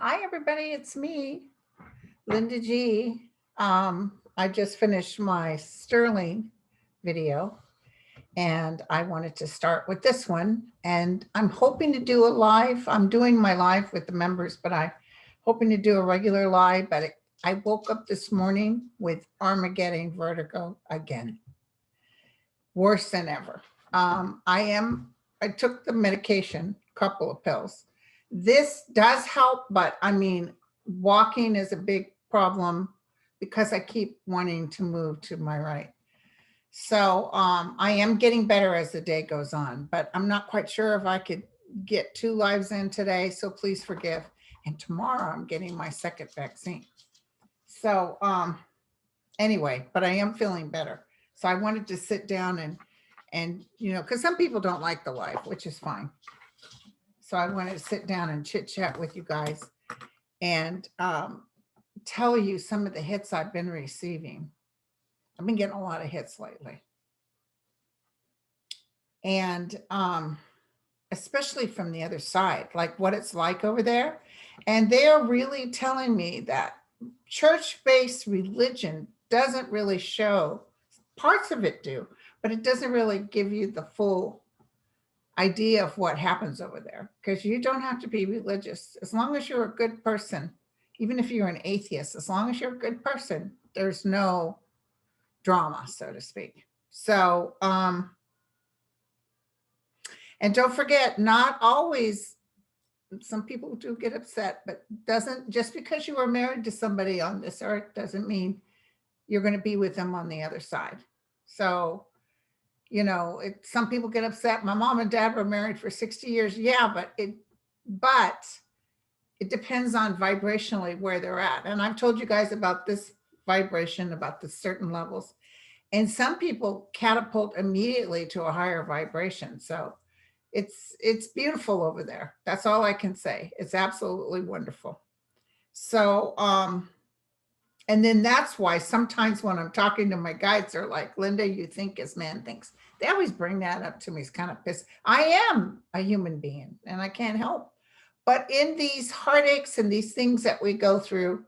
Hi, everybody. It's me, Linda G. I just finished my Sterling video and I wanted to start with this one. And I'm hoping to do a live. I'm doing my live with the members, but I'm hoping to do a regular live. But I woke up this morning with Armageddon vertigo again, worse than ever. I took the medication, couple of pills. This does help, but I mean, walking is a big problem because I keep wanting to move to my right. So I am getting better as the day goes on, but I'm not quite sure if I could get 2 lives in today. So please forgive. And tomorrow I'm getting my second vaccine. So anyway, but I am feeling better. So I wanted to sit down and because some people don't like the life, which is fine. So I wanted to sit down and chit chat with you guys and tell you some of the hits I've been receiving. I've been getting a lot of hits lately, and especially from the other side, like what it's like over there. And they are really telling me that church-based religion doesn't really show. Parts of it do, but it doesn't really give you the full idea of what happens over there, because you don't have to be religious as long as you're a good person. Even if you're an atheist, as long as you're a good person, there's no drama, so to speak. So and don't forget, not always, some people do get upset, but doesn't, just because you were married to somebody on this earth doesn't mean you're going to be with them on the other side. So some people get upset. My mom and dad were married for 60 years. Yeah, but it depends on vibrationally where they're at. And I've told you guys about this vibration, about the certain levels. And some people catapult immediately to a higher vibration. So it's beautiful over there. That's all I can say. It's absolutely wonderful. So and then that's why sometimes when I'm talking to my guides, they're like, Linda, you think as man thinks. They always bring that up to me. It's kind of pissed. I am a human being and I can't help. But in these heartaches and these things that we go through,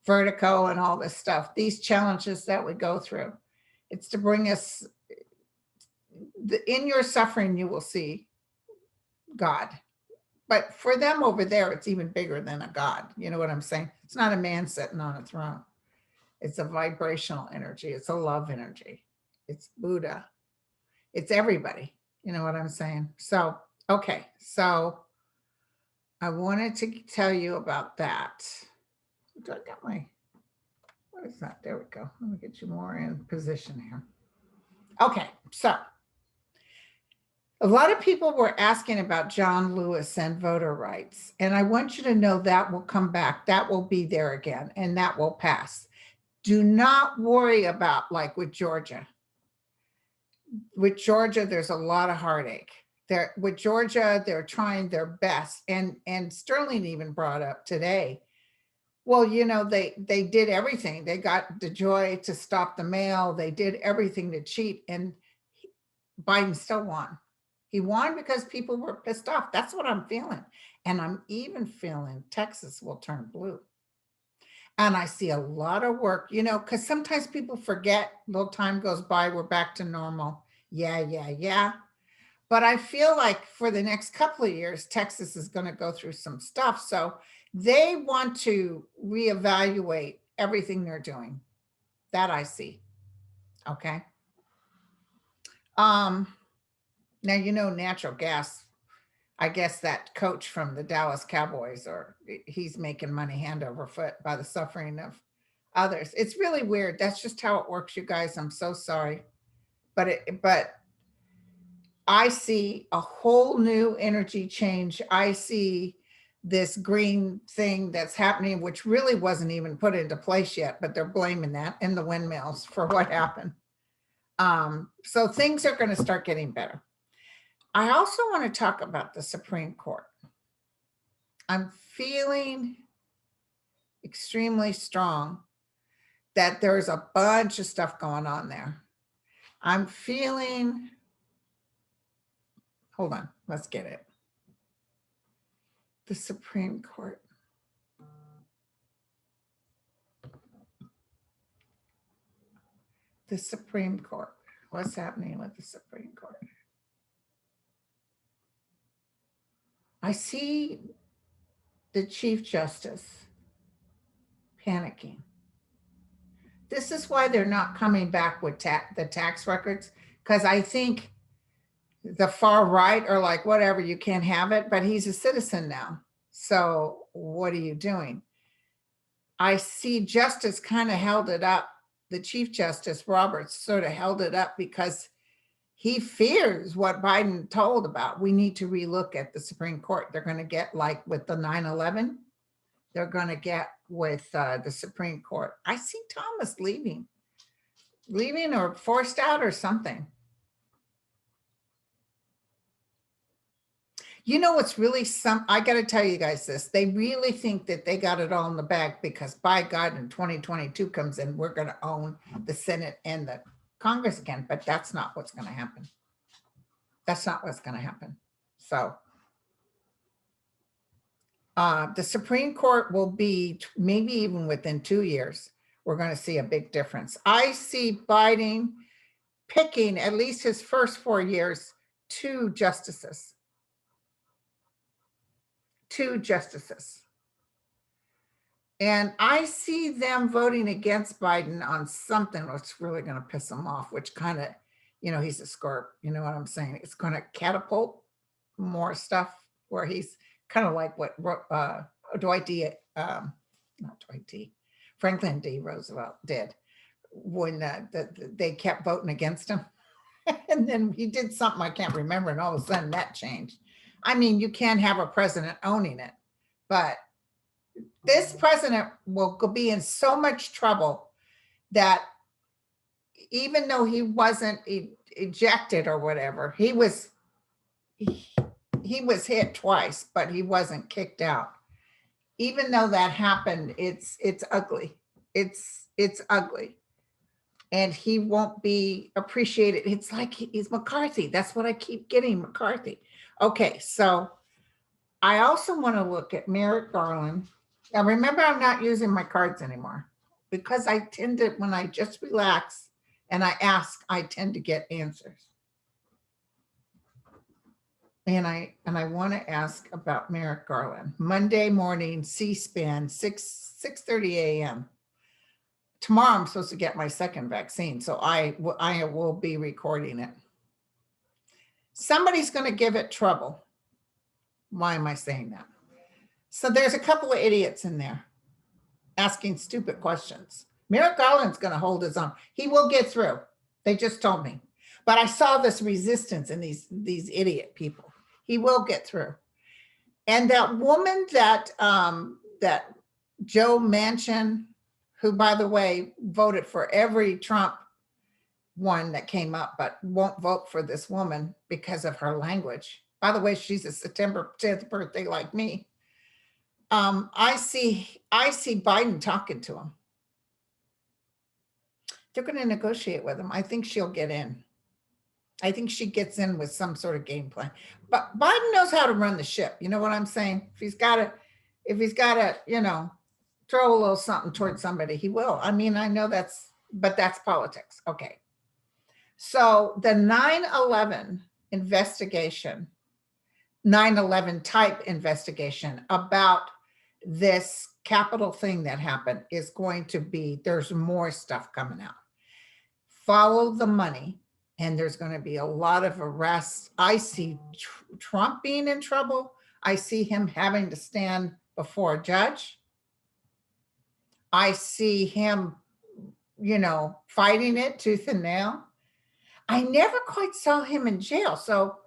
vertigo and all this stuff, these challenges that we go through, it's to bring us, in your suffering, you will see God. But for them over there, it's even bigger than a God. You know what I'm saying? It's not a man sitting on a throne. It's a vibrational energy. It's a love energy. It's Buddha. It's everybody. You know what I'm saying? So, okay. So I wanted to tell you about that. Do I got my, what is that? There we go. Let me get you more in position here. Okay. So a lot of people were asking about John Lewis and voter rights. And I want you to know that will come back. That will be there again and that will pass. Do not worry about, like with Georgia. With Georgia, there's a lot of heartache. With Georgia, they're trying their best. And Sterling even brought up today, well, they did everything. They got DeJoy to stop the mail. They did everything to cheat. And Biden still won. He won because people were pissed off. That's what I'm feeling. And I'm even feeling Texas will turn blue. And I see a lot of work, because sometimes people forget, little time goes by, we're back to normal. Yeah. But I feel like for the next couple of years, Texas is going to go through some stuff. So they want to reevaluate everything they're doing. That I see. Okay. Now, natural gas. I guess that coach from the Dallas Cowboys, or he's making money hand over foot by the suffering of others. It's really weird. That's just how it works, you guys. I'm so sorry. But I see a whole new energy change. I see this green thing that's happening, which really wasn't even put into place yet, but they're blaming that and the windmills for what happened. So things are going to start getting better. I also want to talk about the Supreme Court. I'm feeling extremely strong that there's a bunch of stuff going on there. I'm feeling, hold on, let's get it. The Supreme Court. The Supreme Court. What's happening with the Supreme Court? I see the Chief Justice panicking. This is why they're not coming back with the tax records, because I think the far right are like, whatever, you can't have it, but he's a citizen now. So what are you doing? I see Justice kind of held it up. The Chief Justice Roberts sort of held it up because he fears what Biden told about. We need to relook at the Supreme Court. They're going to get like with the 9/11, they're going to get with the Supreme Court. I see Thomas leaving or forced out or something. You know what's really I got to tell you guys this. They really think that they got it all in the bag because by God, in 2022 comes in, we're going to own the Senate and the Congress again, but that's not what's going to happen. That's not what's going to happen. So the Supreme Court will be maybe even within 2 years, we're going to see a big difference. I see Biden picking at least his first 4 years, 2 justices. 2 justices. And I see them voting against Biden on something that's really going to piss him off, which kind of, he's a scorp. You know what I'm saying? It's going to catapult more stuff where he's kind of like what Franklin D. Roosevelt did when they kept voting against him. And then he did something I can't remember, and all of a sudden that changed. I mean, you can't have a president owning it, but this president will be in so much trouble that even though he wasn't ejected or whatever, he was hit twice, but he wasn't kicked out. Even though that happened, it's ugly. It's ugly. And he won't be appreciated. It's like he's McCarthy. That's what I keep getting, McCarthy. Okay, so I also want to look at Merrick Garland. Now remember, I'm not using my cards anymore because I tend to, when I just relax and I ask, I tend to get answers. And I want to ask about Merrick Garland. Monday morning, C-SPAN, 6:30 a.m. Tomorrow I'm supposed to get my second vaccine, so I will be recording it. Somebody's going to give it trouble. Why am I saying that? So there's a couple of idiots in there asking stupid questions. Merrick Garland's going to hold his own. He will get through. They just told me. But I saw this resistance in these idiot people. He will get through. And that woman that Joe Manchin, who, by the way, voted for every Trump one that came up, but won't vote for this woman because of her language. By the way, she's a September 10th birthday like me. I see Biden talking to him. They're going to negotiate with him. I think she'll get in. I think she gets in with some sort of game plan. But Biden knows how to run the ship. You know what I'm saying? If he's got to, throw a little something towards somebody, he will. I mean, I know but that's politics. Okay. So the 9/11 investigation, 9/11 type investigation about this Capitol thing that happened is going to be, there's more stuff coming out. Follow the money, and there's going to be a lot of arrests. I see Trump being in trouble. I see him having to stand before a judge. I see him, fighting it tooth and nail. I never quite saw him in jail. So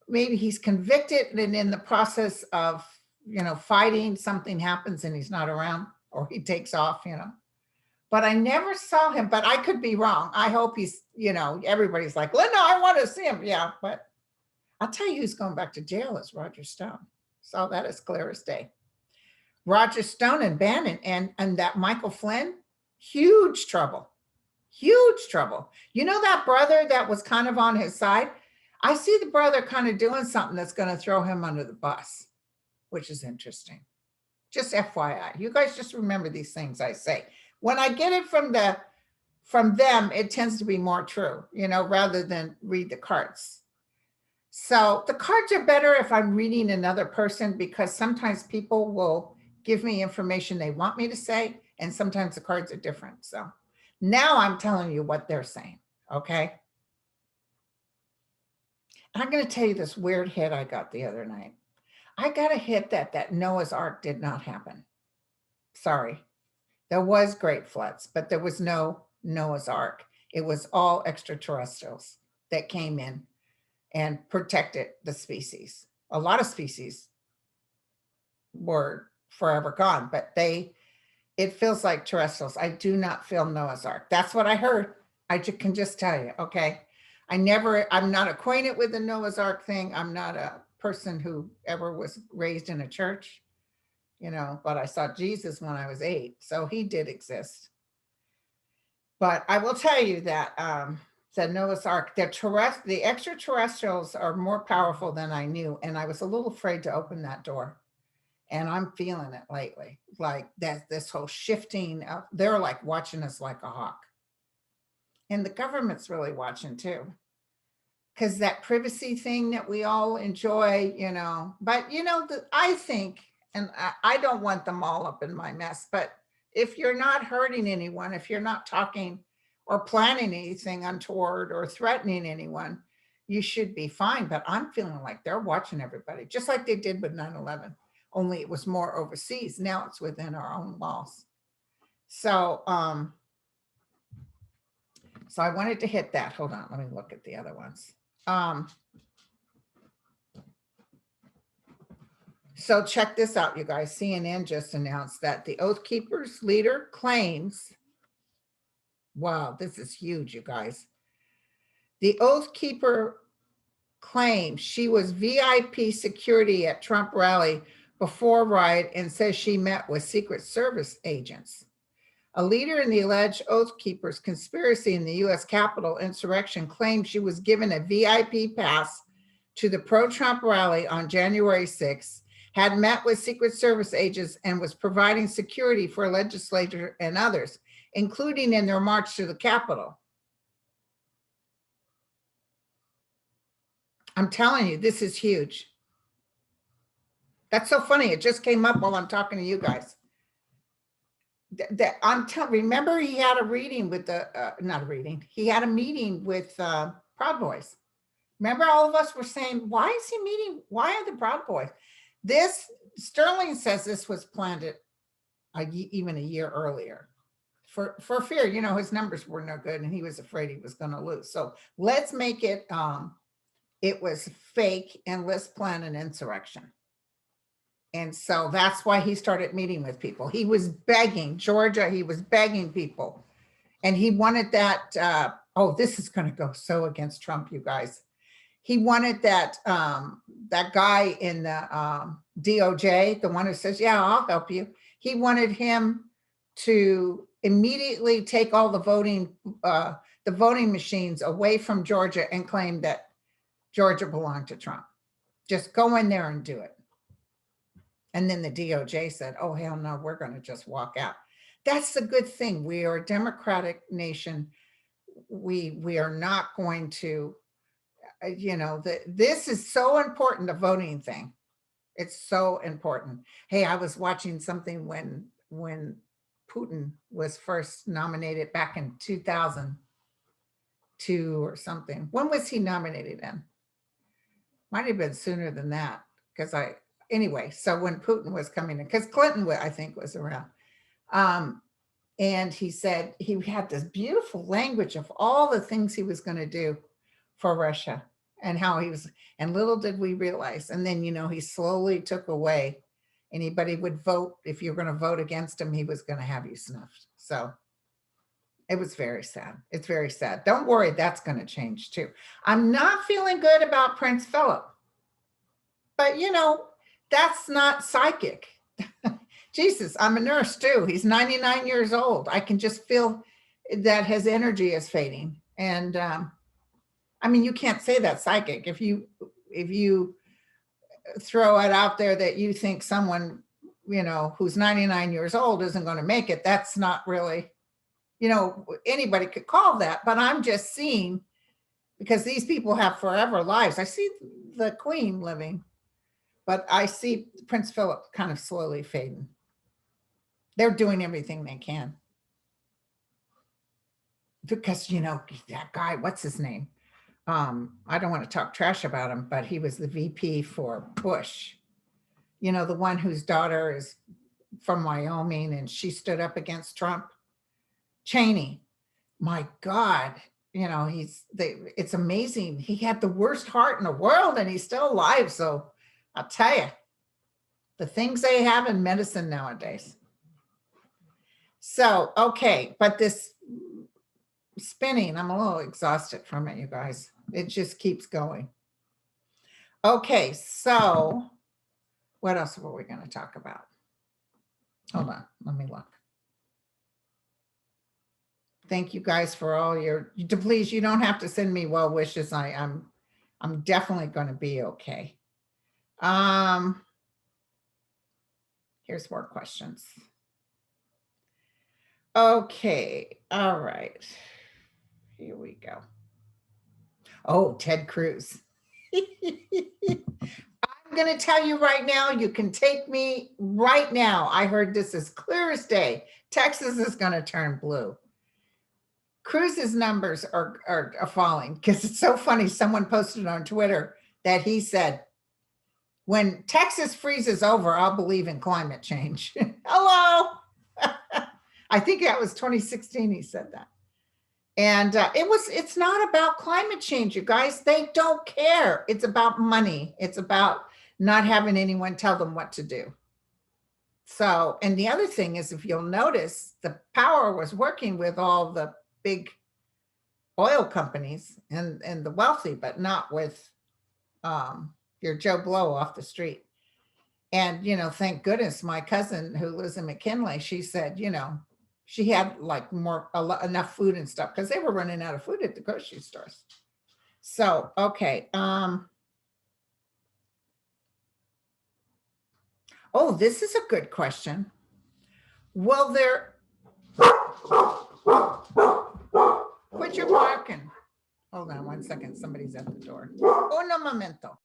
maybe he's convicted and in the process of, fighting, something happens and he's not around, or he takes off, But I never saw him, but I could be wrong. I hope he's, everybody's like, well, no, I want to see him. Yeah, but I'll tell you who's going back to jail is Roger Stone. Saw that as clear as day. Roger Stone and Bannon and that Michael Flynn, huge trouble. Huge trouble. That brother that was kind of on his side? I see the brother kind of doing something that's going to throw him under the bus, which is interesting. Just FYI. You guys just remember these things I say. When I get it from the from them, it tends to be more true, rather than read the cards. So the cards are better if I'm reading another person, because sometimes people will give me information they want me to say, and sometimes the cards are different. So now I'm telling you what they're saying, okay? I'm going to tell you this weird hit I got the other night. I got a hit that Noah's Ark did not happen. Sorry. There was great floods, but there was no Noah's Ark. It was all extraterrestrials that came in and protected the species. A lot of species were forever gone, but it feels like terrestrials. I do not feel Noah's Ark. That's what I heard. I can just tell you, okay? I'm not acquainted with the Noah's Ark thing. I'm not a person who ever was raised in a church, but I saw Jesus when I was 8, so he did exist. But I will tell you that the Noah's Ark, the extraterrestrials are more powerful than I knew, and I was a little afraid to open that door. And I'm feeling it lately, like that this whole shifting of, they're like watching us like a hawk. And the government's really watching too. Because that privacy thing that we all enjoy, but I think, and I don't want them all up in my mess, but if you're not hurting anyone, if you're not talking or planning anything untoward or threatening anyone, you should be fine. But I'm feeling like they're watching everybody, just like they did with 9/11. Only it was more overseas. Now it's within our own walls. So, so I wanted to hit that. Hold on, let me look at the other ones. So check this out, you guys. CNN just announced that the Oath Keepers leader claims, wow, this is huge, you guys. The Oath Keeper claims she was VIP security at Trump rally before riot and says she met with Secret Service agents. A leader in the alleged Oath Keepers conspiracy in the U.S. Capitol insurrection claimed she was given a VIP pass to the pro-Trump rally on January 6th, had met with Secret Service agents, and was providing security for legislators and others, including in their march to the Capitol. I'm telling you, this is huge. That's so funny. It just came up while I'm talking to you guys. Remember, he had a reading with he had a meeting with Proud Boys. Remember, all of us were saying, why is he meeting? Why are the Proud Boys? Sterling says this was planned even a year earlier for fear, his numbers were no good and he was afraid he was going to lose. So let's make it, it was fake, and let's plan an insurrection. And so that's why he started meeting with people. He was begging Georgia. He was begging people. And he wanted that. This is going to go so against Trump, you guys. He wanted that guy in the DOJ, the one who says, yeah, I'll help you. He wanted him to immediately take all the voting machines away from Georgia and claim that Georgia belonged to Trump. Just go in there and do it. And then the DOJ said, oh, hell no, we're going to just walk out. That's the good thing. We are a democratic nation. We are not going to, this is so important, the voting thing. It's so important. Hey, I was watching something when Putin was first nominated back in 2002 or something. When was he nominated in? Might have been sooner than that, because anyway, so when Putin was coming in, because Clinton, I think, was around. And he said he had this beautiful language of all the things he was going to do for Russia and how he was, and little did we realize. And then, he slowly took away anybody would vote. If you're going to vote against him, he was going to have you snuffed. So it was very sad. It's very sad. Don't worry, that's going to change too. I'm not feeling good about Prince Phillip, but that's not psychic. Jesus, I'm a nurse too. He's 99 years old. I can just feel that his energy is fading. And you can't say that's psychic. If you throw it out there that you think someone, who's 99 years old isn't going to make it, that's not really, you know, anybody could call that, but I'm just seeing, because these people have forever lives. I see the Queen living, but I see Prince Philip kind of slowly fading. They're doing everything they can. Because, you know, that guy, what's his name? I don't want to talk trash about him, but he was the VP for Bush. You know, the one whose daughter is from Wyoming and she stood up against Trump. Cheney. My God, you know, it's amazing. He had the worst heart in the world and he's still alive. So I'll tell you, the things they have in medicine nowadays. So, okay, but this spinning, I'm a little exhausted from it, you guys. It just keeps going. Okay, so what else were we going to talk about? Hold on, let me look. Thank you guys for all your, please, you don't have to send me well wishes. I'm definitely going to be okay. Here's more questions. Okay, all right. Here we go. Oh, Ted Cruz. I'm going to tell you right now, you can take me right now. I heard this as clear as day. Texas is going to turn blue. Cruz's numbers are falling because it's so funny. Someone posted on Twitter that he said, when Texas freezes over, I'll believe in climate change. Hello. I think that was 2016. He said that. And it's not about climate change, you guys. They don't care. It's about money. It's about not having anyone tell them what to do. So, and the other thing is, if you'll notice, the power was working with all the big oil companies and the wealthy, but not with your Joe Blow off the street. And, you know, thank goodness my cousin who lives in McKinley, she said, you know, she had like enough food and stuff because they were running out of food at the grocery stores. So, okay. Oh, this is a good question. Well, quit your barking. Hold on one second. Somebody's at the door. Un momento.